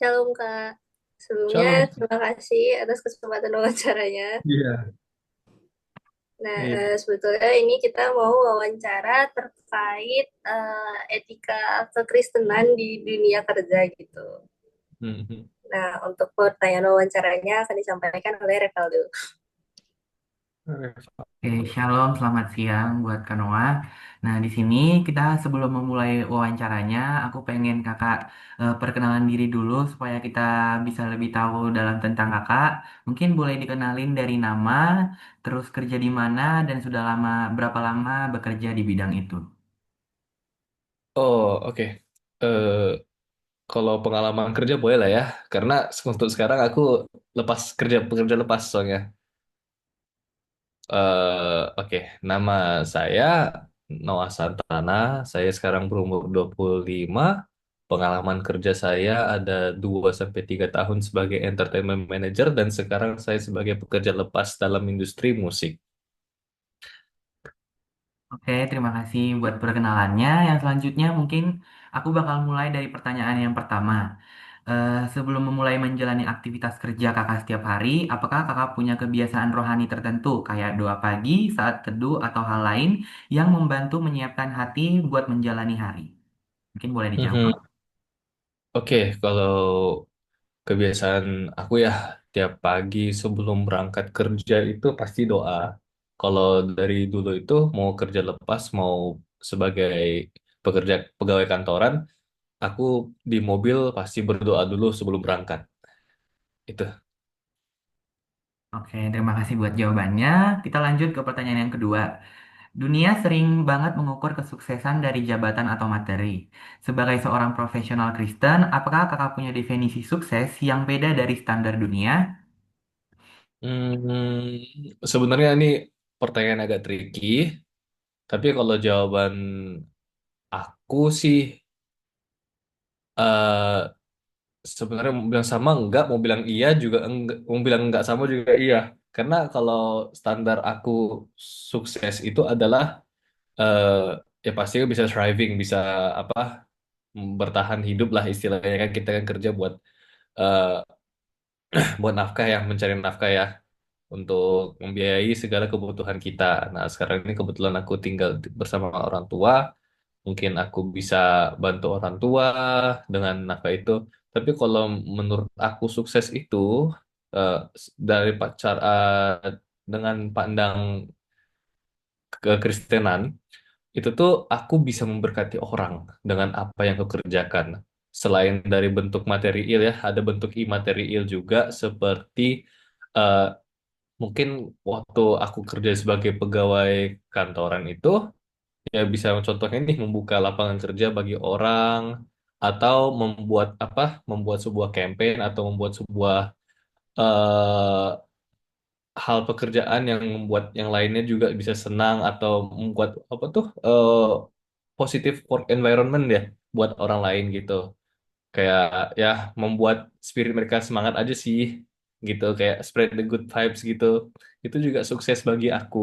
Shalom Kak. Sebelumnya Shalom. terima kasih atas kesempatan wawancaranya. Iya. Nah, Iya. sebetulnya ini kita mau wawancara terkait etika kekristenan di dunia kerja gitu. Mhm. Nah, untuk pertanyaan wawancaranya akan disampaikan oleh Revaldo. Oke, Shalom, selamat siang buat Kanoa. Nah, di sini kita sebelum memulai wawancaranya, aku pengen kakak perkenalan diri dulu supaya kita bisa lebih tahu dalam tentang kakak. Mungkin boleh dikenalin dari nama, terus kerja di mana, dan sudah berapa lama bekerja di bidang itu. Oh, oke. Eh, Kalau pengalaman kerja boleh lah ya, karena untuk sekarang aku pekerja lepas soalnya. Oke, nama saya Noah Santana. Saya sekarang berumur 25. Pengalaman kerja saya ada 2 sampai 3 tahun sebagai entertainment manager dan sekarang saya sebagai pekerja lepas dalam industri musik. Oke, terima kasih buat perkenalannya. Yang selanjutnya mungkin aku bakal mulai dari pertanyaan yang pertama. Sebelum memulai menjalani aktivitas kerja kakak setiap hari, apakah kakak punya kebiasaan rohani tertentu, kayak doa pagi, saat teduh, atau hal lain yang membantu menyiapkan hati buat menjalani hari? Mungkin boleh dijawab. Mhm. Oke, kalau kebiasaan aku ya tiap pagi sebelum berangkat kerja itu pasti doa. Kalau dari dulu itu mau kerja lepas mau sebagai pekerja pegawai kantoran, aku di mobil pasti berdoa dulu sebelum berangkat. Itu. Oke, terima kasih buat jawabannya. Kita lanjut ke pertanyaan yang kedua. Dunia sering banget mengukur kesuksesan dari jabatan atau materi. Sebagai seorang profesional Kristen, apakah kakak punya definisi sukses yang beda dari standar dunia? Sebenarnya ini pertanyaan agak tricky, tapi kalau jawaban aku sih eh, sebenarnya mau bilang sama enggak, mau bilang iya juga enggak, mau bilang enggak sama juga iya. Karena kalau standar aku sukses itu adalah eh ya pasti bisa thriving, bisa apa bertahan hidup lah istilahnya kan kita kan kerja buat eh, buat nafkah ya, mencari nafkah ya untuk membiayai segala kebutuhan kita. Nah, sekarang ini kebetulan aku tinggal bersama orang tua, mungkin aku bisa bantu orang tua dengan nafkah itu. Tapi kalau menurut aku sukses itu eh, dari pacar dengan pandang kekristenan itu tuh aku bisa memberkati orang dengan apa yang aku kerjakan. Selain dari bentuk material ya, ada bentuk imaterial juga seperti eh, mungkin waktu aku kerja sebagai pegawai kantoran itu ya bisa contohnya nih membuka lapangan kerja bagi orang atau membuat apa membuat sebuah campaign atau membuat sebuah eh, hal pekerjaan yang membuat yang lainnya juga bisa senang atau membuat apa tuh positive work environment ya buat orang lain gitu kayak ya membuat spirit mereka semangat aja sih gitu kayak spread the good vibes gitu itu juga sukses bagi aku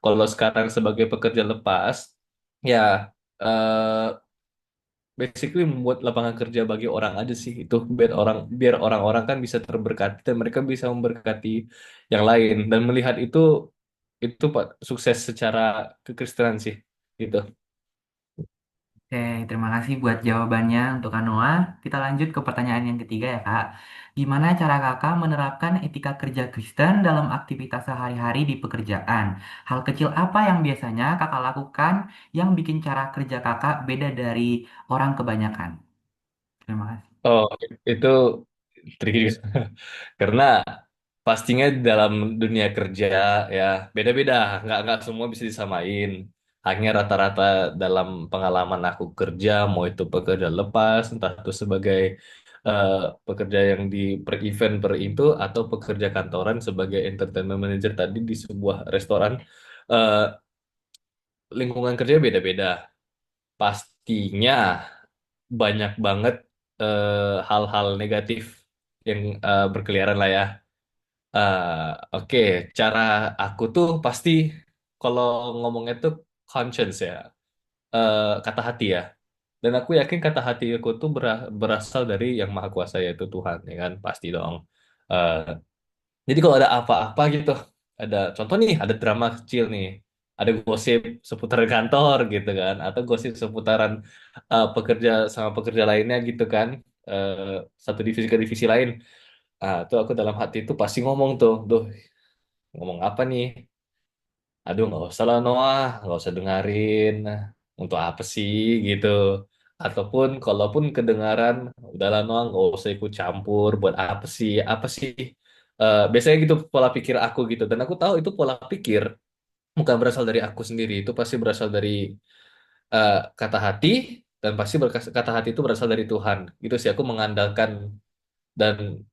kalau sekarang sebagai pekerja lepas ya eh, basically membuat lapangan kerja bagi orang aja sih itu biar orang-orang kan bisa terberkati dan mereka bisa memberkati yang lain dan melihat itu Pak sukses secara kekristenan sih gitu. Oke, terima kasih buat jawabannya untuk Anoa. Kita lanjut ke pertanyaan yang ketiga ya, Kak. Gimana cara Kakak menerapkan etika kerja Kristen dalam aktivitas sehari-hari di pekerjaan? Hal kecil apa yang biasanya Kakak lakukan yang bikin cara kerja Kakak beda dari orang kebanyakan? Terima kasih. Oh, itu tricky juga. Karena pastinya dalam dunia kerja ya beda-beda, nggak semua bisa disamain. Hanya rata-rata dalam pengalaman aku kerja, mau itu pekerja lepas, entah itu sebagai eh, pekerja yang di per event per itu atau pekerja kantoran sebagai entertainment manager tadi di sebuah restoran, eh, lingkungan kerja beda-beda. Pastinya banyak banget hal-hal negatif yang berkeliaran lah ya. Oke, cara aku tuh pasti kalau ngomongnya tuh conscience ya, kata hati ya. Dan aku yakin kata hati aku tuh berasal dari yang maha kuasa yaitu Tuhan, ya kan? Pasti dong. Eh, jadi kalau ada apa-apa gitu, ada contoh nih, ada drama kecil nih, ada gosip seputar kantor gitu kan, atau gosip seputaran pekerja sama pekerja lainnya gitu kan, eh, satu divisi ke divisi lain. Ah, tuh aku dalam hati itu pasti ngomong tuh, duh, ngomong apa nih? Aduh, nggak usah lah Noah, nggak usah dengerin. Untuk apa sih gitu? Ataupun kalaupun kedengaran, udahlah Noah, nggak usah ikut campur. Buat apa sih? Apa sih? Biasanya gitu pola pikir aku gitu. Dan aku tahu itu pola pikir bukan berasal dari aku sendiri. Itu pasti berasal dari kata hati dan pasti kata hati itu berasal dari Tuhan. Gitu sih aku mengandalkan dan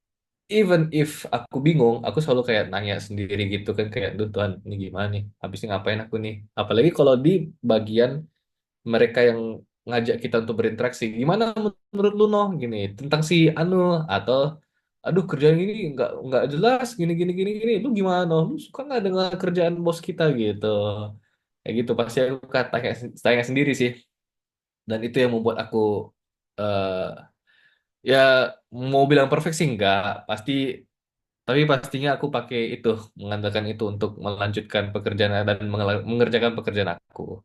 even if aku bingung, aku selalu kayak nanya sendiri gitu kan kayak, duh Tuhan, ini gimana nih? Habisnya ngapain aku nih? Apalagi kalau di bagian mereka yang ngajak kita untuk berinteraksi, gimana menurut lu noh gini tentang si Anu atau aduh kerjaan ini nggak jelas gini gini gini gini, lu gimana noh? Lu suka nggak dengan kerjaan bos kita gitu? Kayak gitu pasti aku tanya sendiri sih, dan itu yang membuat aku eh ya mau bilang perfect sih enggak, pasti tapi pastinya aku pakai itu, mengandalkan itu untuk melanjutkan pekerjaan dan mengerjakan pekerjaan aku.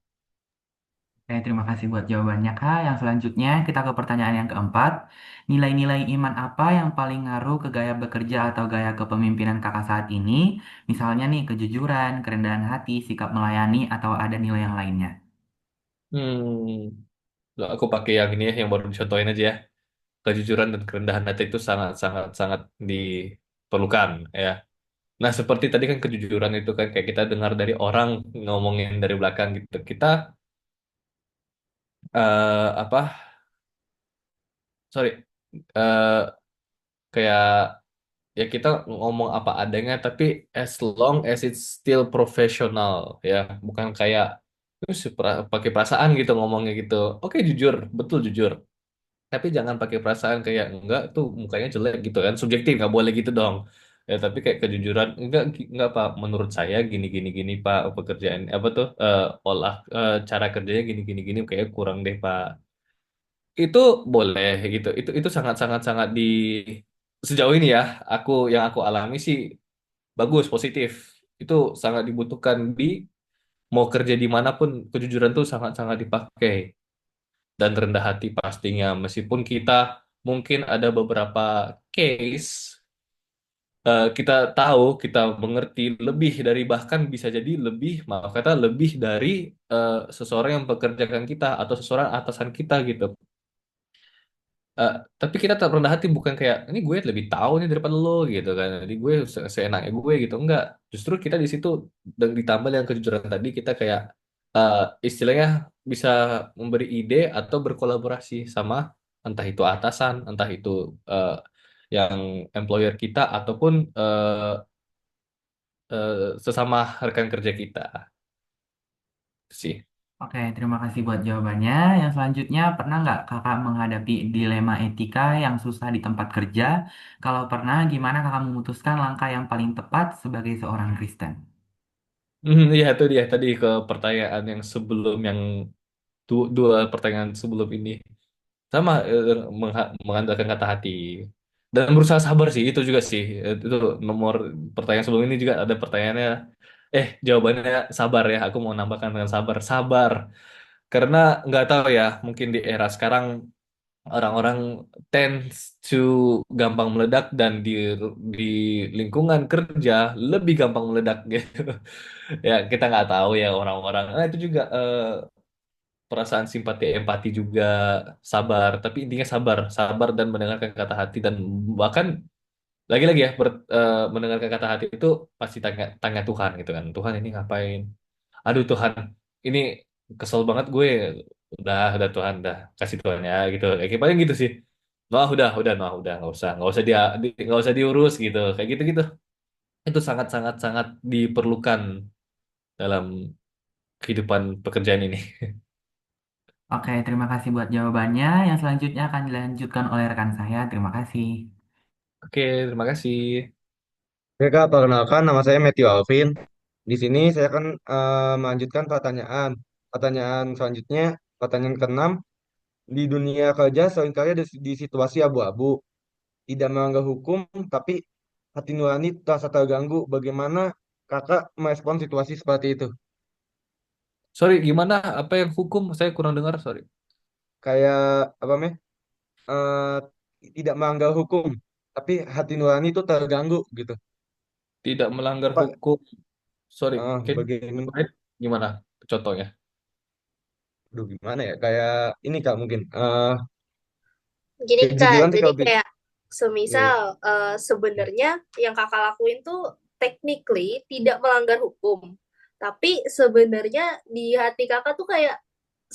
Oke, terima kasih buat jawabannya, Kak. Yang selanjutnya kita ke pertanyaan yang keempat. Nilai-nilai iman apa yang paling ngaruh ke gaya bekerja atau gaya kepemimpinan Kakak saat ini? Misalnya nih, kejujuran, kerendahan hati, sikap melayani, atau ada nilai yang lainnya. Loh, aku pakai yang ini ya, yang baru dicontohin aja ya. Kejujuran dan kerendahan hati itu sangat sangat sangat diperlukan ya. Nah, seperti tadi kan kejujuran itu kan kayak kita dengar dari orang ngomongin dari belakang gitu. Kita apa? Sorry, eh, kayak ya kita ngomong apa adanya tapi as long as it's still professional ya, bukan kayak "Terus pakai perasaan gitu ngomongnya gitu. Oke, jujur, betul jujur. Tapi jangan pakai perasaan kayak enggak tuh mukanya jelek gitu kan. Subjektif nggak boleh gitu dong. Ya, tapi kayak kejujuran enggak Pak, menurut saya gini gini gini Pak, pekerjaan apa tuh cara kerjanya gini gini gini kayak kurang deh Pak. Itu boleh gitu. Itu sangat sangat sangat sejauh ini ya, yang aku alami sih bagus, positif. Itu sangat dibutuhkan mau kerja dimanapun, kejujuran tuh sangat sangat dipakai, dan rendah hati pastinya. Meskipun kita mungkin ada beberapa case, kita tahu, kita mengerti lebih dari, bahkan bisa jadi lebih, maaf kata, lebih dari seseorang yang pekerjakan kita atau seseorang atasan kita gitu. Eh, tapi kita tetap rendah hati, bukan kayak ini gue lebih tahu nih daripada lo gitu kan. Jadi gue seenaknya gue gitu. Enggak. Justru kita di situ dan ditambah dengan kejujuran tadi kita kayak eh, istilahnya bisa memberi ide atau berkolaborasi sama entah itu atasan, entah itu eh, yang employer kita ataupun sesama rekan kerja kita sih. Oke, terima kasih buat jawabannya. Yang selanjutnya, pernah nggak kakak menghadapi dilema etika yang susah di tempat kerja? Kalau pernah, gimana kakak memutuskan langkah yang paling tepat sebagai seorang Kristen? Iya itu dia tadi ke pertanyaan yang sebelum, yang dua pertanyaan sebelum ini. Sama mengandalkan kata hati dan berusaha sabar sih, itu juga sih. Itu nomor pertanyaan sebelum ini juga ada pertanyaannya, jawabannya sabar ya, aku mau nambahkan dengan sabar, sabar karena nggak tahu ya, mungkin di era sekarang orang-orang tends to gampang meledak, dan di lingkungan kerja lebih gampang meledak gitu. Ya kita nggak tahu ya orang-orang. Nah, itu juga perasaan simpati empati juga, sabar, tapi intinya sabar, sabar dan mendengarkan kata hati, dan bahkan lagi-lagi ya mendengarkan kata hati itu pasti tanya tanya Tuhan gitu kan, Tuhan ini ngapain, aduh Tuhan ini kesel banget gue, udah Tuhan dah kasih Tuhan ya gitu, kayak paling gitu sih. Noh udah noh udah nggak usah nggak usah diurus gitu, kayak gitu gitu. Itu sangat sangat sangat diperlukan dalam kehidupan pekerjaan ini. Oke, terima kasih buat jawabannya. Yang selanjutnya akan dilanjutkan oleh rekan saya. Terima kasih. Oke, terima kasih. Oke Kak, perkenalkan nama saya Matthew Alvin. Di sini saya akan melanjutkan pertanyaan. Pertanyaan selanjutnya, pertanyaan keenam. di dunia kerja seringkali ada di situasi abu-abu, tidak melanggar hukum, tapi hati nurani terasa terganggu. Bagaimana kakak merespon situasi seperti itu? Sorry, gimana? Apa yang hukum? Saya kurang dengar, sorry. Kayak apa meh? eh, Tidak melanggar hukum, tapi hati nurani itu terganggu gitu. Tidak melanggar Pak, hukum. Sorry, can you bagaimana? elaborate? Gimana contohnya? Aduh, gimana ya? Kayak ini kak mungkin Gini Kak, kejujuran tuh jadi kalau kayak ya, ya. semisal sebenarnya yang Kakak lakuin tuh technically tidak melanggar hukum. Tapi sebenarnya di hati Kakak tuh kayak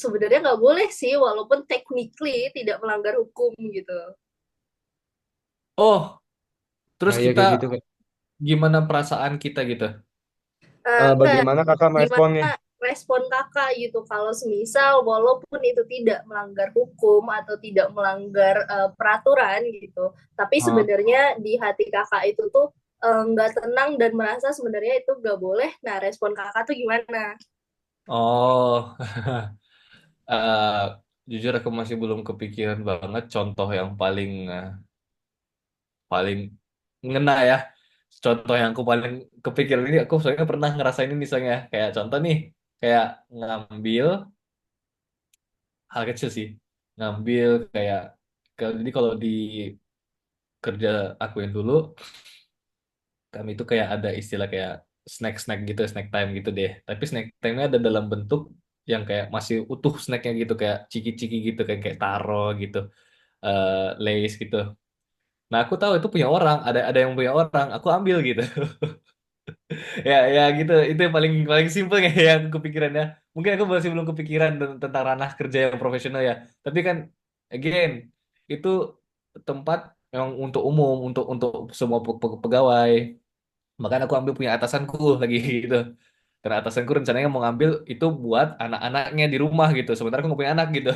sebenarnya nggak boleh sih walaupun technically tidak melanggar hukum gitu. Oh, terus Nah ya kita kayak gitu kak. gimana perasaan kita gitu? Enggak, Bagaimana kakak meresponnya? gimana respon Kakak gitu kalau semisal walaupun itu tidak melanggar hukum atau tidak melanggar peraturan gitu, tapi Hah? sebenarnya di hati Kakak itu tuh nggak tenang dan merasa sebenarnya itu nggak boleh. Nah, respon Kakak tuh gimana? Oh, eh, jujur aku masih belum kepikiran banget contoh yang paling ngena ya. Contoh yang aku paling kepikiran ini aku soalnya pernah ngerasain ini misalnya kayak contoh nih kayak ngambil hal kecil sih ngambil kayak jadi kalau di kerja aku yang dulu kami itu kayak ada istilah kayak snack-snack gitu snack time gitu deh tapi snack time-nya ada dalam bentuk yang kayak masih utuh snacknya gitu kayak ciki-ciki gitu kayak taro gitu eh Lay's gitu. Nah aku tahu itu punya orang ada yang punya orang aku ambil gitu. Ya ya gitu itu yang paling paling simpel ya yang kepikirannya mungkin aku masih belum kepikiran tentang ranah kerja yang profesional ya tapi kan again itu tempat yang untuk umum untuk semua pegawai makanya aku ambil punya atasanku lagi gitu karena atasanku rencananya mau ngambil itu buat anak-anaknya di rumah gitu sementara aku nggak punya anak gitu.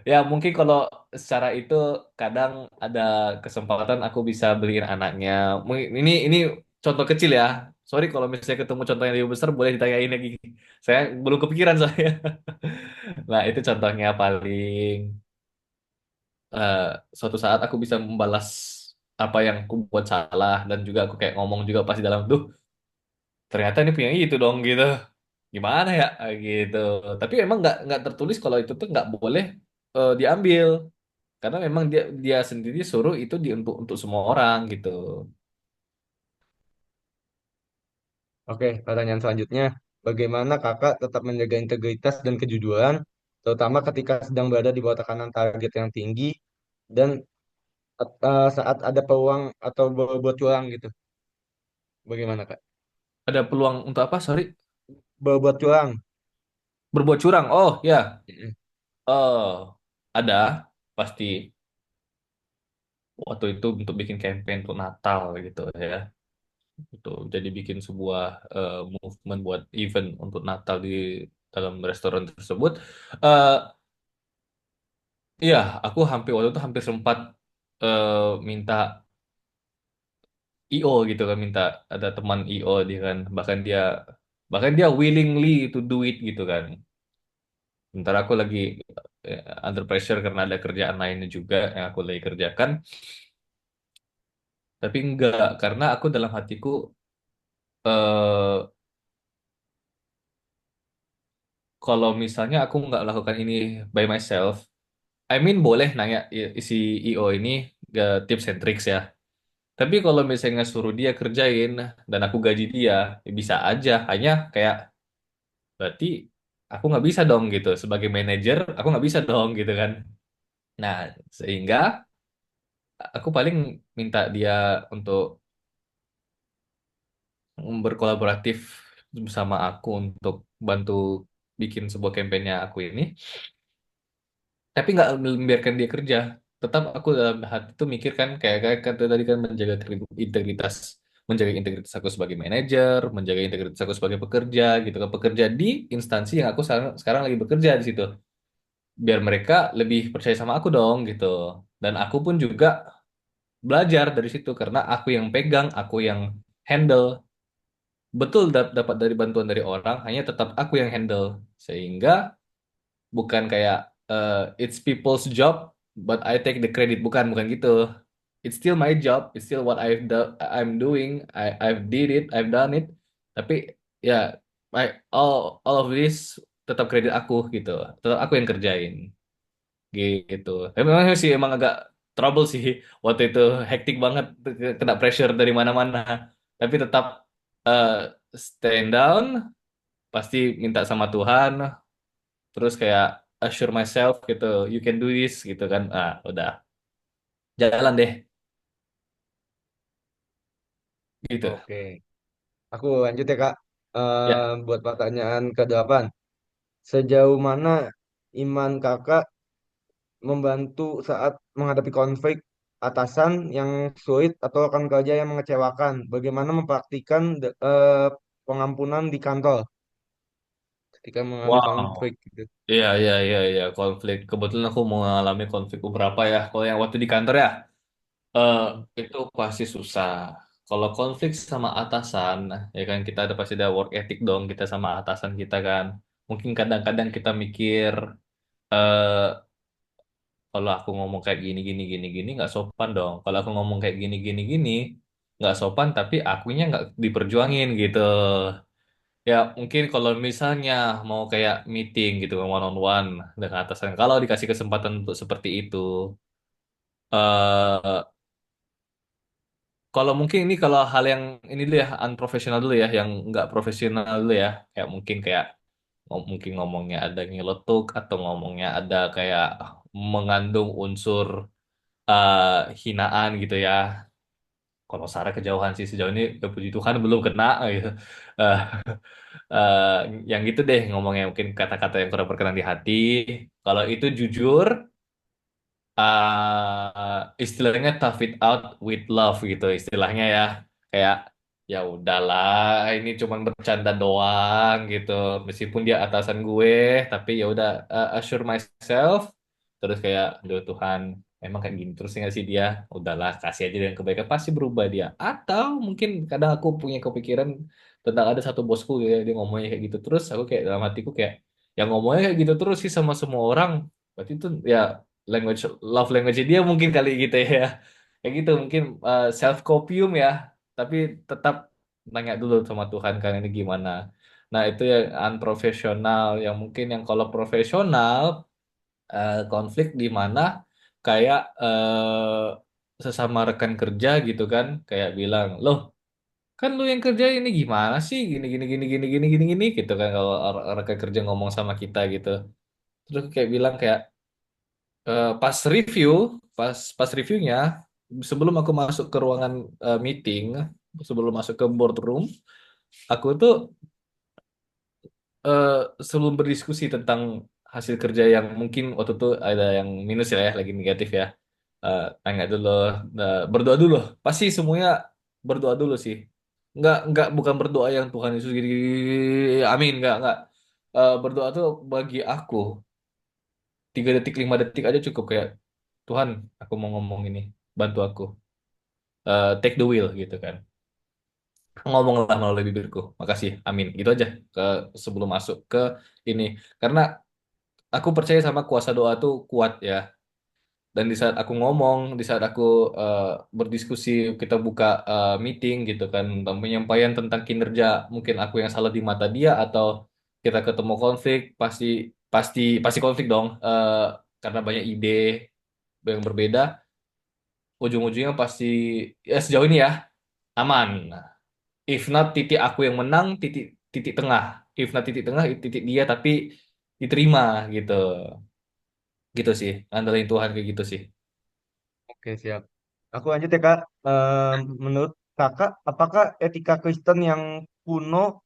Ya mungkin kalau secara itu kadang ada kesempatan aku bisa beliin anaknya. Ini contoh kecil ya. Sorry kalau misalnya ketemu contoh yang lebih besar boleh ditanyain lagi. Saya belum kepikiran saya. Nah itu contohnya paling eh, suatu saat aku bisa membalas apa yang aku buat salah dan juga aku kayak ngomong juga pasti dalam tuh ternyata ini punya itu dong gitu. Gimana ya gitu. Tapi emang nggak tertulis kalau itu tuh nggak boleh diambil. Karena memang dia dia sendiri suruh itu untuk semua orang gitu. Oke, pertanyaan selanjutnya, bagaimana kakak tetap menjaga integritas dan kejujuran, terutama ketika sedang berada di bawah tekanan target yang tinggi dan saat ada peluang atau berbuat curang gitu? Bagaimana kak? Ada peluang untuk apa? Sorry, Berbuat curang. berbuat curang. Oh ya, Mm-mm. oh ada pasti waktu itu untuk bikin campaign untuk Natal gitu ya. Itu jadi bikin sebuah movement buat event untuk Natal di dalam restoran tersebut. Eh iya, aku hampir waktu itu hampir sempat eh, minta IO gitu kan, minta ada teman IO dia kan, bahkan dia willingly to do it gitu kan. Sementara aku lagi under pressure karena ada kerjaan lainnya juga yang aku lagi kerjakan. Tapi enggak, karena aku dalam hatiku eh kalau misalnya aku nggak lakukan ini by myself, I mean boleh nanya si IO ini tips and tricks ya. Tapi kalau misalnya suruh dia kerjain dan aku gaji dia, ya bisa aja. Hanya kayak berarti aku nggak bisa dong gitu. Sebagai manajer, aku nggak bisa dong gitu kan. Nah, sehingga aku paling minta dia untuk berkolaboratif bersama aku untuk bantu bikin sebuah kampanye aku ini, tapi nggak membiarkan dia kerja. Tetap aku dalam hati itu mikir kan kayak kata tadi kan integritas, menjaga integritas aku sebagai manajer, menjaga integritas aku sebagai pekerja gitu kan, pekerja di instansi yang aku sekarang lagi bekerja di situ. Biar mereka lebih percaya sama aku dong gitu. Dan aku pun juga belajar dari situ karena aku yang pegang, aku yang handle. Betul dapat dari bantuan dari orang, hanya tetap aku yang handle. Sehingga bukan kayak it's people's job, but I take the credit. Bukan gitu. It's still my job. It's still what I'm doing. I've did it. I've done it. Tapi ya, all of this tetap kredit aku gitu. Tetap aku yang kerjain gitu. Tapi memang sih emang agak trouble sih waktu itu, hektik banget, kena pressure dari mana-mana. Tapi tetap eh, stand down, pasti minta sama Tuhan, terus kayak assure myself gitu, you can do this gitu kan. Udah jalan deh gitu. Oke, aku lanjut ya Kak. Ya, Buat pertanyaan ke-8. Sejauh mana iman Kakak membantu saat menghadapi konflik atasan yang sulit atau rekan kerja yang mengecewakan? Bagaimana mempraktikkan pengampunan di kantor ketika mengalami wow. konflik gitu? Iya, iya, iya, iya, konflik. Kebetulan aku mengalami konflik beberapa ya. Kalau yang waktu di kantor ya, eh, itu pasti susah. Kalau konflik sama atasan, ya kan kita ada pasti ada work ethic dong kita sama atasan kita kan. Mungkin kadang-kadang kita mikir, eh, kalau aku ngomong kayak gini, gini, gini, gini, nggak sopan dong. Kalau aku ngomong kayak gini, gini, gini, nggak sopan, tapi akunya nggak diperjuangin gitu. Ya mungkin kalau misalnya mau kayak meeting gitu one on one dengan atasan, kalau dikasih kesempatan untuk seperti itu, eh kalau mungkin ini kalau hal yang ini dulu ya, unprofessional dulu ya, yang nggak profesional dulu ya, kayak mungkin kayak mungkin ngomongnya ada nyeletuk atau ngomongnya ada kayak mengandung unsur eh, hinaan gitu ya. Kalau Sarah kejauhan sih sejauh ini, ya puji Tuhan belum kena gitu. Eh, eh, yang gitu deh ngomongnya, mungkin kata-kata yang kurang berkenan di hati. Kalau itu jujur, istilahnya tough it out with love gitu istilahnya ya. Kayak ya udahlah, ini cuman bercanda doang gitu. Meskipun dia atasan gue, tapi ya udah, assure myself. Terus kayak, aduh Tuhan, emang kayak gini terus nggak sih dia? Udahlah, kasih aja yang kebaikan, pasti berubah dia. Atau mungkin kadang aku punya kepikiran tentang ada satu bosku ya, dia ngomongnya kayak gitu terus. Aku kayak dalam hatiku kayak, yang ngomongnya kayak gitu terus sih sama semua orang. Berarti itu ya language love language dia mungkin kali gitu ya. Kayak gitu mungkin, self copium ya. Tapi tetap nanya dulu sama Tuhan kan ini gimana. Nah, itu yang unprofesional. Yang mungkin yang kalau profesional, konflik di mana kayak sesama rekan kerja gitu kan, kayak bilang, "Loh, kan lu yang kerja ini gimana sih? Gini gini gini gini gini gini gini," gitu kan kalau rekan kerja ngomong sama kita gitu. Terus kayak bilang kayak, pas review, pas reviewnya, sebelum aku masuk ke ruangan meeting, sebelum masuk ke boardroom, aku tuh, eh, sebelum berdiskusi tentang hasil kerja yang mungkin waktu itu ada yang minus ya, lagi negatif ya, tanya dulu, berdoa dulu, pasti semuanya berdoa dulu sih, nggak bukan berdoa yang Tuhan Yesus gini, gini, amin, nggak. Berdoa tuh bagi aku 3 detik 5 detik aja cukup, kayak Tuhan, aku mau ngomong ini, bantu aku, take the wheel gitu kan, ngomonglah melalui bibirku, makasih, amin, gitu aja, ke sebelum masuk ke ini, karena aku percaya sama kuasa doa tuh kuat ya. Dan di saat aku ngomong, di saat aku eh, berdiskusi, kita buka meeting gitu kan, tentang penyampaian tentang kinerja, mungkin aku yang salah di mata dia, atau kita ketemu konflik, pasti pasti pasti konflik dong, karena banyak ide yang berbeda. Ujung-ujungnya pasti, ya sejauh ini ya, aman. If not titik aku yang menang, titik titik tengah. If not titik tengah, titik dia tapi diterima gitu. Gitu sih, andalin Tuhan kayak gitu sih. Oke, siap. Aku lanjut ya Kak. Menurut Kakak, apakah etika Kristen yang kuno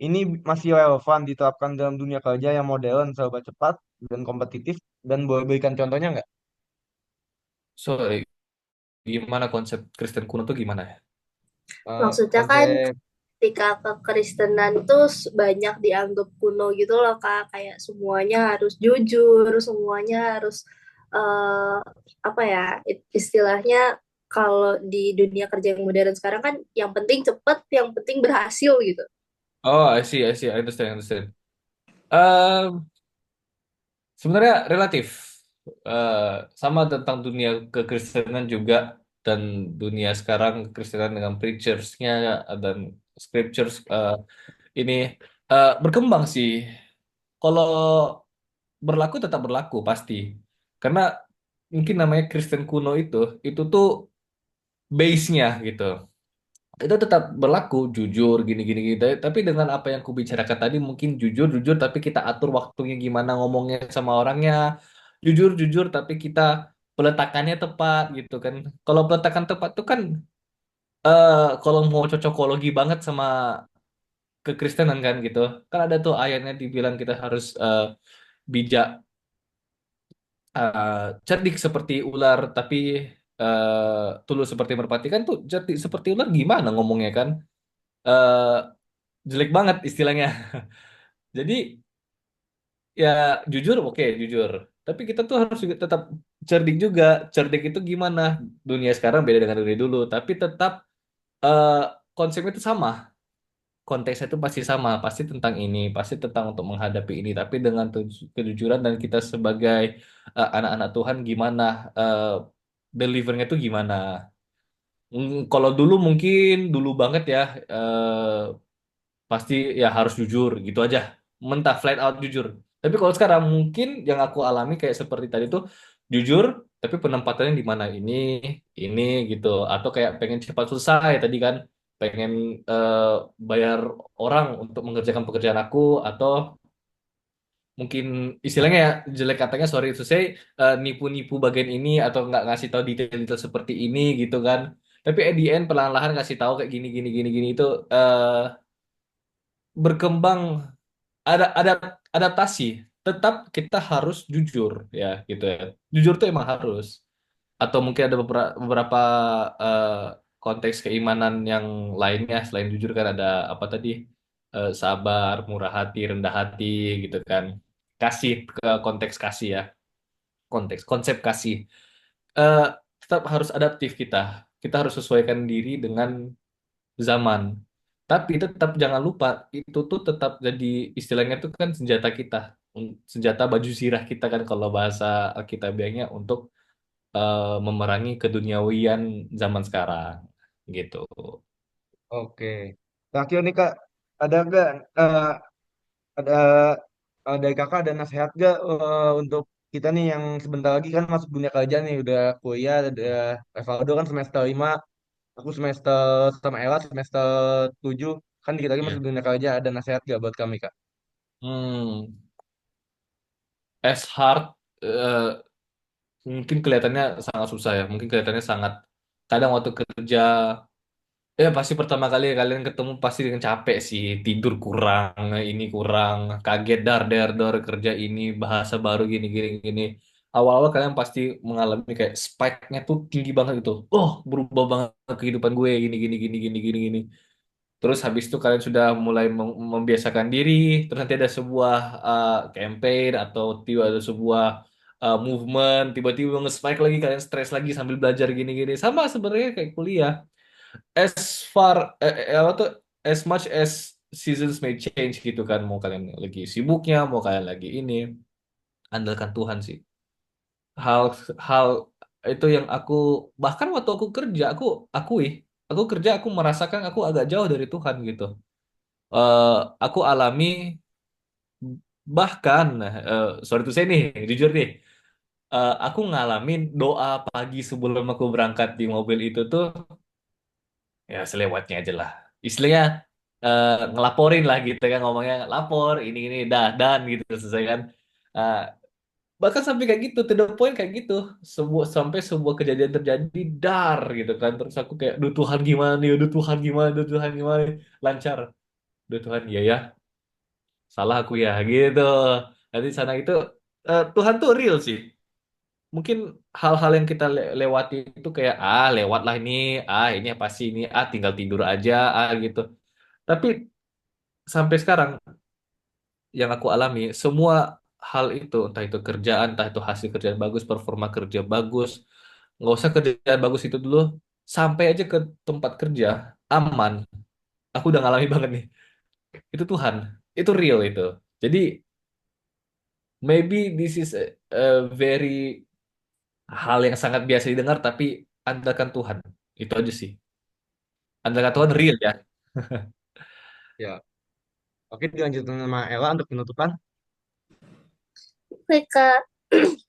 ini masih relevan diterapkan dalam dunia kerja yang modern, serba cepat dan kompetitif? Dan boleh berikan contohnya nggak? So, gimana konsep Kristen kuno tuh gimana ya? Maksudnya kan Konsep, ketika kekristenan tuh banyak dianggap kuno gitu loh Kak, kayak semuanya harus jujur, semuanya harus eh apa ya, istilahnya kalau di dunia kerja yang modern sekarang kan yang penting cepet, yang penting berhasil gitu. Oh, I see, I see, I understand, I understand. Um, Sebenarnya relatif. Sama tentang dunia kekristenan juga dan dunia sekarang kekristenan dengan preachers-nya dan scriptures ini berkembang sih. Kalau berlaku tetap berlaku pasti. Karena mungkin namanya Kristen kuno itu tuh base-nya gitu. Itu tetap berlaku jujur gini-gini gitu. Tapi dengan apa yang kubicarakan tadi mungkin jujur jujur tapi kita atur waktunya gimana ngomongnya sama orangnya. Jujur jujur tapi kita peletakannya tepat gitu kan. Kalau peletakan tepat tuh kan kalau mau cocokologi banget sama kekristenan kan gitu. Kan ada tuh ayatnya dibilang kita harus bijak eh, cerdik seperti ular tapi tulus seperti merpati kan tuh cerdik seperti ular gimana ngomongnya kan. Eh, Jelek banget istilahnya. Jadi ya jujur oke jujur. Tapi kita tuh harus juga tetap cerdik juga. Cerdik itu gimana? Dunia sekarang beda dengan dunia dulu. Tapi tetap eh, konsepnya itu sama. Konteksnya itu pasti sama. Pasti tentang ini. Pasti tentang untuk menghadapi ini. Tapi dengan kejujuran dan kita sebagai anak-anak Tuhan gimana eh, delivernya itu gimana. Kalau dulu mungkin dulu banget ya. Pasti ya harus jujur gitu aja mentah flat out jujur tapi kalau sekarang mungkin yang aku alami kayak seperti tadi tuh jujur tapi penempatannya di mana ini gitu atau kayak pengen cepat selesai tadi kan pengen eh, bayar orang untuk mengerjakan pekerjaan aku atau mungkin istilahnya ya jelek katanya sorry itu saya nipu-nipu bagian ini atau nggak ngasih tahu detail-detail seperti ini gitu kan tapi at the end perlahan-lahan ngasih tahu kayak gini gini gini gini itu berkembang ada adaptasi tetap kita harus jujur ya gitu ya jujur tuh emang harus atau mungkin ada beberapa eh, konteks keimanan yang lainnya selain jujur kan ada apa tadi sabar murah hati rendah hati gitu kan kasih ke konteks kasih ya konteks konsep kasih Eh, tetap harus adaptif kita harus sesuaikan diri dengan zaman. Tapi tetap jangan lupa itu tuh tetap jadi istilahnya tuh kan senjata kita, senjata baju zirah kita kan kalau bahasa Alkitabiahnya untuk memerangi keduniawian zaman sekarang gitu. Oke. Terakhir nih Kak, ada nggak ada dari Kakak ada nasihat nggak untuk kita nih yang sebentar lagi kan masuk dunia kerja nih udah kuliah ada Evaldo kan semester 5 aku semester sama Ella semester 7 kan dikit lagi masuk Iya. dunia kerja ada nasihat gak buat kami Kak? Hmm, as hard mungkin kelihatannya sangat susah ya. Mungkin kelihatannya sangat kadang waktu kerja ya pasti pertama kali kalian ketemu pasti dengan capek sih, tidur kurang, ini kurang, kaget dar kerja ini bahasa baru gini gini gini. Awal-awal kalian pasti mengalami kayak spike-nya tuh tinggi banget gitu. Oh, berubah banget kehidupan gue gini gini gini gini gini gini. Terus habis itu kalian sudah mulai membiasakan diri, terus nanti ada sebuah campaign atau tiba ada sebuah movement, tiba-tiba nge-spike lagi kalian stres lagi sambil belajar gini gini. Sama sebenarnya kayak kuliah as far apa tuh as much as seasons may change gitu kan mau kalian lagi sibuknya mau kalian lagi ini andalkan Tuhan sih hal hal itu yang aku bahkan waktu aku kerja aku akui aku kerja aku merasakan aku agak jauh dari Tuhan gitu Eh, aku alami bahkan sorry tuh saya nih jujur nih aku ngalamin doa pagi sebelum aku berangkat di mobil itu tuh ya selewatnya aja lah istilahnya ngelaporin lah gitu kan ngomongnya lapor ini dah dan gitu selesai kan. Eh, Bahkan sampai kayak gitu to the point kayak gitu sampai sebuah kejadian terjadi dar gitu kan terus aku kayak duh Tuhan gimana nih duh Tuhan gimana duh Tuhan gimana lancar duh Tuhan iya ya salah aku ya gitu nanti sana itu Tuhan tuh real sih mungkin hal-hal yang kita lewati itu kayak lewat lah ini ini apa sih ini tinggal tidur aja gitu tapi sampai sekarang yang aku alami semua hal itu entah itu kerjaan entah itu hasil kerjaan bagus performa kerja bagus nggak usah kerjaan bagus itu dulu sampai aja ke tempat kerja aman aku udah ngalami banget nih itu Tuhan itu real itu jadi maybe this is a very hal yang sangat biasa didengar, tapi andalkan Tuhan. Itu aja sih. Andalkan Tuhan Oke, real ya. ya. Oke, dilanjutkan sama Ella untuk penutupan. Oke, Kak.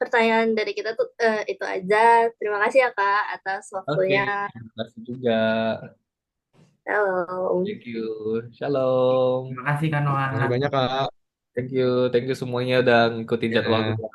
Pertanyaan dari kita tuh itu aja. Terima kasih ya, Kak, atas Oke, waktunya. terima kasih juga. Halo. Thank you. Shalom. Terima kasih Kak Noah. Makasih banyak, Kak. Thank you semuanya udah ngikutin jadwal Ya. gue.